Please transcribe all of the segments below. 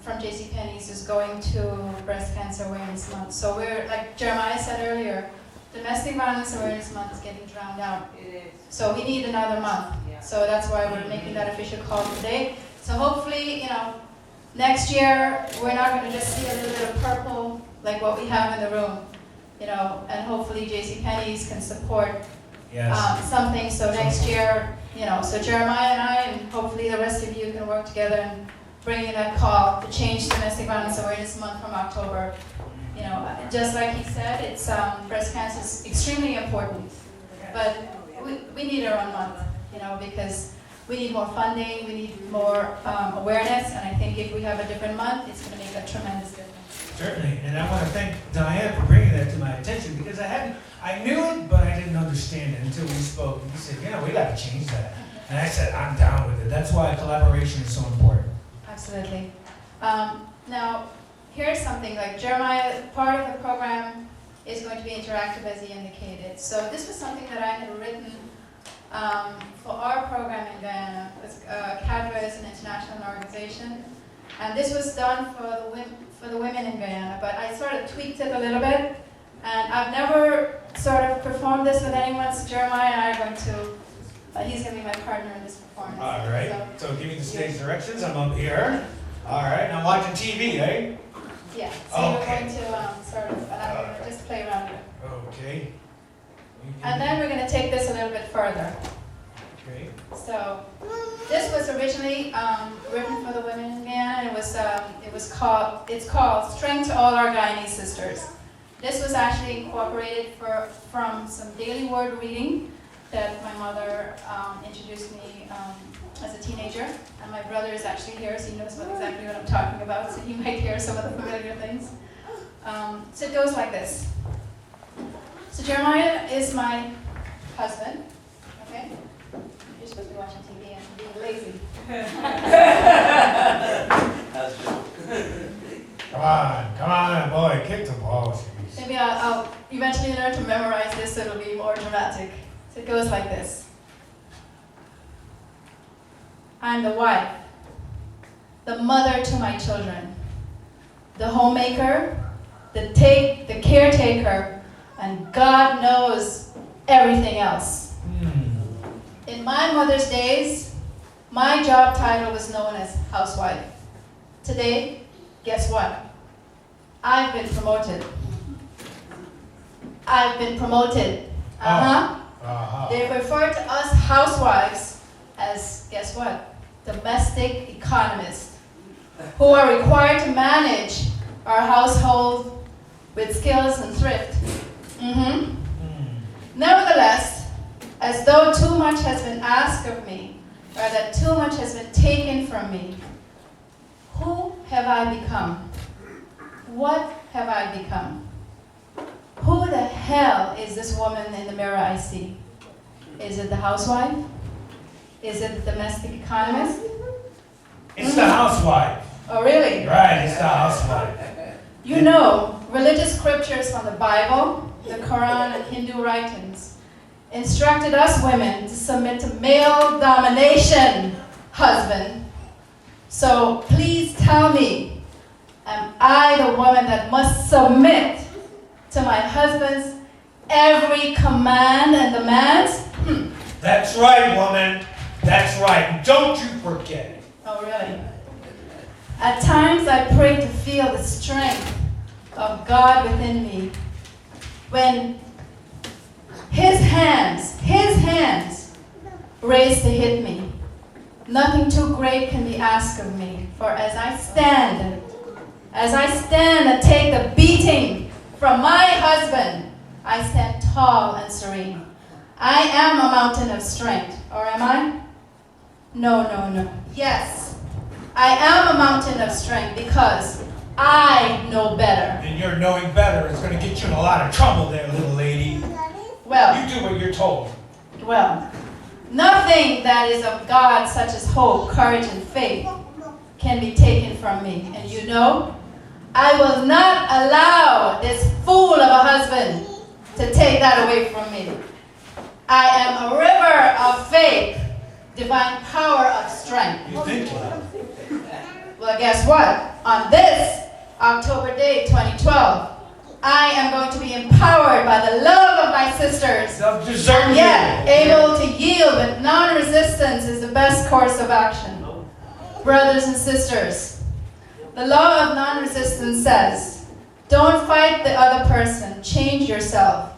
from JCPenney's is going to Breast Cancer Awareness Month. So we're, like Jeremiah said earlier, Domestic Violence Awareness Month is getting drowned out. It is. So we need another month. Yeah. So that's why we're making that official call today. So hopefully, next year we're not going to just see a little bit of purple like what we have in the room, and hopefully JCPenney's can support something. So next year, so Jeremiah and I, and hopefully the rest of you can work together and bring in that call to change Domestic Violence Awareness Month from October. Just like he said, it's breast cancer is extremely important, but we need our own month, because we need more funding, we need more awareness, and I think if we have a different month, it's going to make a tremendous difference. Certainly, and I want to thank Dianne for bringing that to my attention, because I knew it, but I didn't understand it until we spoke. And he said, we got to change that. And I said, I'm down with it. That's why collaboration is so important. Absolutely. Now, here's something, like Jeremiah, part of the program is going to be interactive, as he indicated. So this was something that I had written for our program in Guyana. Cadva is an international organization, and this was done for the women in Guyana, but I sort of tweaked it a little bit, and I've never sort of performed this with anyone, so Jeremiah and I are going to, he's going to be my partner in this performance. All right, so give me the stage directions. I'm up here. All right, and I'm watching TV, eh? Yeah, so we're going to sort of, and I'm going to just play around with it. Okay. And then we're going to take this a little bit further. Okay. So this was originally written for the women in Guyana. It's called Strength to All Our Guyanese Sisters. This was actually incorporated from some daily word reading that my mother introduced me as a teenager. And my brother is actually here, so he knows exactly what I'm talking about, so he might hear some of the familiar things. So it goes like this. So Jeremiah is my husband, okay? You're supposed to be watching TV and being lazy. Come on, boy, kick the ball, please. Maybe I'll eventually learn to memorize this so it'll be more dramatic. So it goes like this. I'm the wife, the mother to my children, the homemaker, the caretaker, and God knows everything else. In my mother's days, my job title was known as housewife. Today, guess what? I've been promoted. They refer to us housewives as, guess what? Domestic economists, who are required to manage our household with skills and thrift. Nevertheless, as though too much has been asked of me, or that too much has been taken from me, who have I become? What have I become? Who the hell is this woman in the mirror I see? Is it the housewife? Is it the domestic economist? It's the housewife. Oh, really? Right, it's the housewife. Religious scriptures from the Bible, the Quran, and Hindu writings instructed us women to submit to male domination, husband. So please tell me, am I the woman that must submit to my husband's every command and demands? That's right, woman. That's right. Don't you forget it. Oh, really? At times I pray to feel the strength of God within me when His hands raised to hit me. Nothing too great can be asked of me, for as I stand and take the beating from my husband, I stand tall and serene. I am a mountain of strength, or am I? No. Yes, I am a mountain of strength because I know better. And your knowing better is going to get you in a lot of trouble there, little lady. Well, You do what you're told. Well, nothing that is of God, such as hope, courage, and faith, can be taken from me. And I will not allow this fool of a husband to take that away from me. I am a river of faith, divine power of strength. You think so? Well, guess what? On this October day, 2012, I am going to be empowered by the love of my sisters, and yet able to yield with non-resistance is the best course of action. Brothers and sisters, the law of non-resistance says, don't fight the other person, change yourself.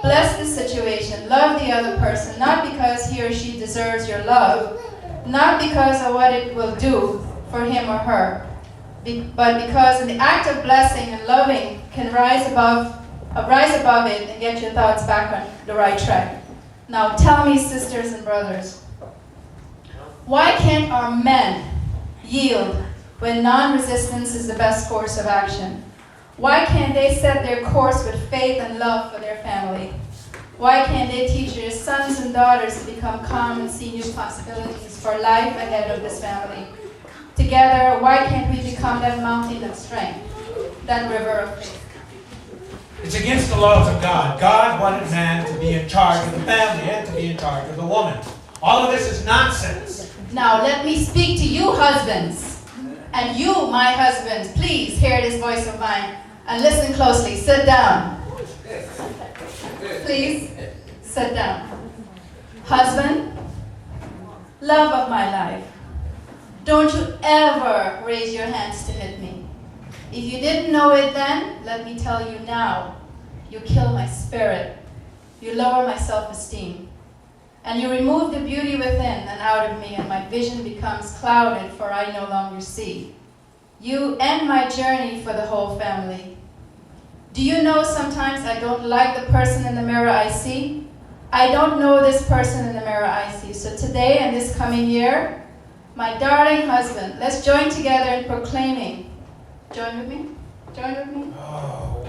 Bless the situation, love the other person, not because he or she deserves your love, not because of what it will do for him or her, but because in the act of blessing and loving can rise above it and get your thoughts back on the right track. Now tell me, sisters and brothers, why can't our men yield when non-resistance is the best course of action? Why can't they set their course with faith and love for their family? Why can't they teach their sons and daughters to become calm and see new possibilities for life ahead of this family? Together, why can't we become that mountain of strength, that river of faith? It's against the laws of God. God wanted man to be in charge of the family and to be in charge of the woman. All of this is nonsense. Now let me speak to you husbands. And you, my husbands, please hear this voice of mine and listen closely. Sit down. Please, sit down. Husband, love of my life, don't you ever raise your hands to hit me. If you didn't know it then, let me tell you now. You kill my spirit. You lower my self-esteem. And you remove the beauty within and out of me, and my vision becomes clouded, for I no longer see. You end my journey for the whole family. Do you know sometimes I don't like the person in the mirror I see? I don't know this person in the mirror I see. So today and this coming year, my darling husband, let's join together in proclaiming. Join with me? Join with me? Oh.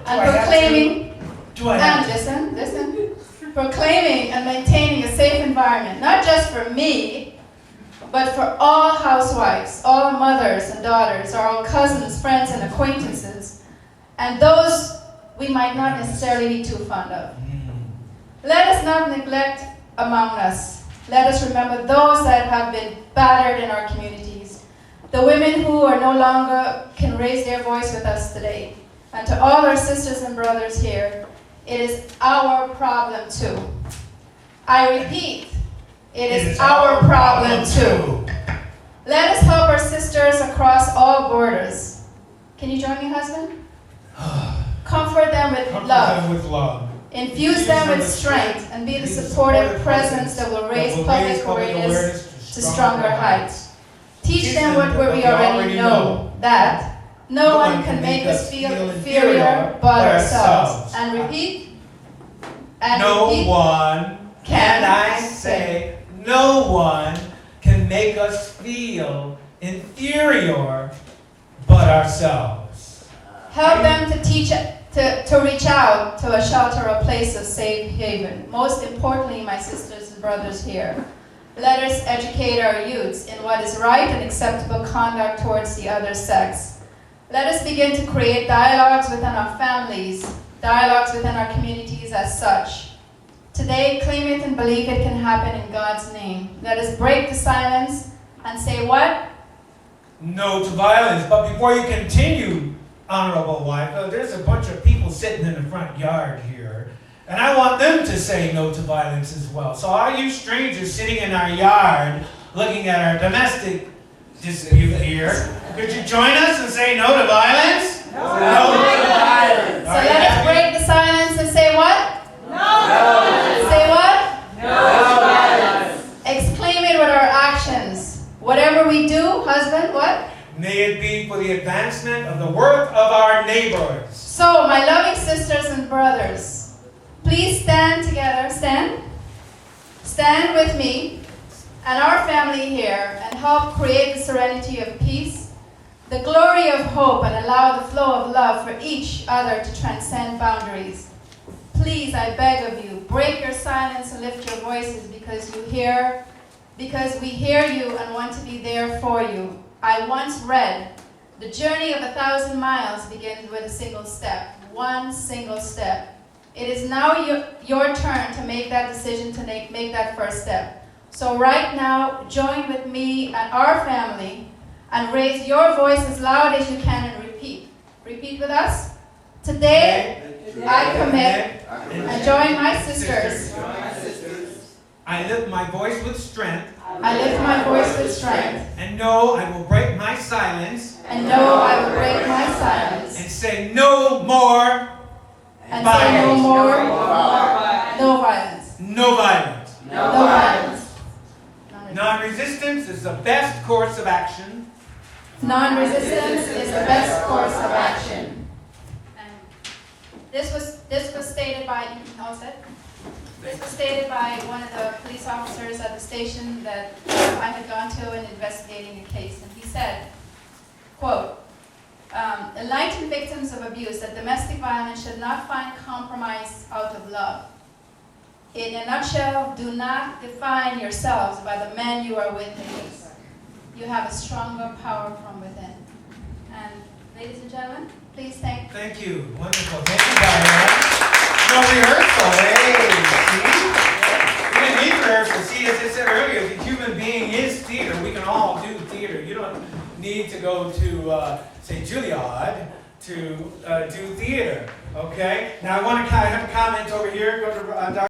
And proclaiming. Do I have and listen. Proclaiming and maintaining a safe environment, not just for me, but for all housewives, all mothers and daughters, all cousins, friends, and acquaintances, and those we might not necessarily be too fond of. Let us not neglect among us. Let us remember those that have been battered in our communities, the women who are no longer can raise their voice with us today. And to all our sisters and brothers here, it is our problem too. I repeat, it is our problem too. Let us help our sisters across all borders. Can you join me, husband? Comfort them with love. Infuse them with strength and be the supportive presence that will raise public awareness to stronger heights. Teach them what we already know, that no one can make us feel inferior but ourselves. And repeat. No one, can I say, no one can make us feel inferior but ourselves. Help them to reach out to a shelter, a place of safe haven. Most importantly, my sisters and brothers here, let us educate our youths in what is right and acceptable conduct towards the other sex. Let us begin to create dialogues within our families, dialogues within our communities as such. Today, claim it and believe it can happen in God's name. Let us break the silence and say what? No to violence. But before you continue, honorable wife, there's a bunch of people sitting in the front yard here, and I want them to say no to violence as well. So all you strangers sitting in our yard looking at our domestic dispute here, could you join us and say no to violence? No to violence. So let us break the silence and say what? No. Say what? No violence. Exclaim it with our actions. Whatever we do, husband, what? May it be for the advancement of the work of our neighbors. So, my loving sisters and brothers, please stand together. Stand. Stand with me and our family here and help create the serenity of peace, the glory of hope, and allow the flow of love for each other to transcend boundaries. Please, I beg of you, break your silence and lift your voices because we hear you and want to be there for you. I once read, the journey of 1,000 miles begins with a single step, one single step. It is now your turn to make that decision, to make that first step. So right now, join with me and our family and raise your voice as loud as you can and repeat. Repeat with us. Today, I commit and join my sisters. I lift my voice with strength. I lift my voice with strength. And know I will break my silence. And know I will break my silence. And say no more. And say no more. No violence. No violence. No violence. Non-resistance is the best course of action. Non-resistance is the best course of action. And this was stated by This was stated by one of the police officers at the station that I had gone to in investigating a case, and he said, quote, enlighten victims of abuse that domestic violence should not find compromise out of love. In a nutshell, do not define yourselves by the men you are with in this. You have a stronger power from within. And ladies and gentlemen, please thank. Thank you. Wonderful. Thank you, Dianne. No rehearsal. Hey, see? We didn't need rehearsal. See, as I said earlier, the human being is theater. We can all do theater. You don't need to go to, say, Juilliard to do theater. Okay? Now, I want to have a comment over here. Go to Dr.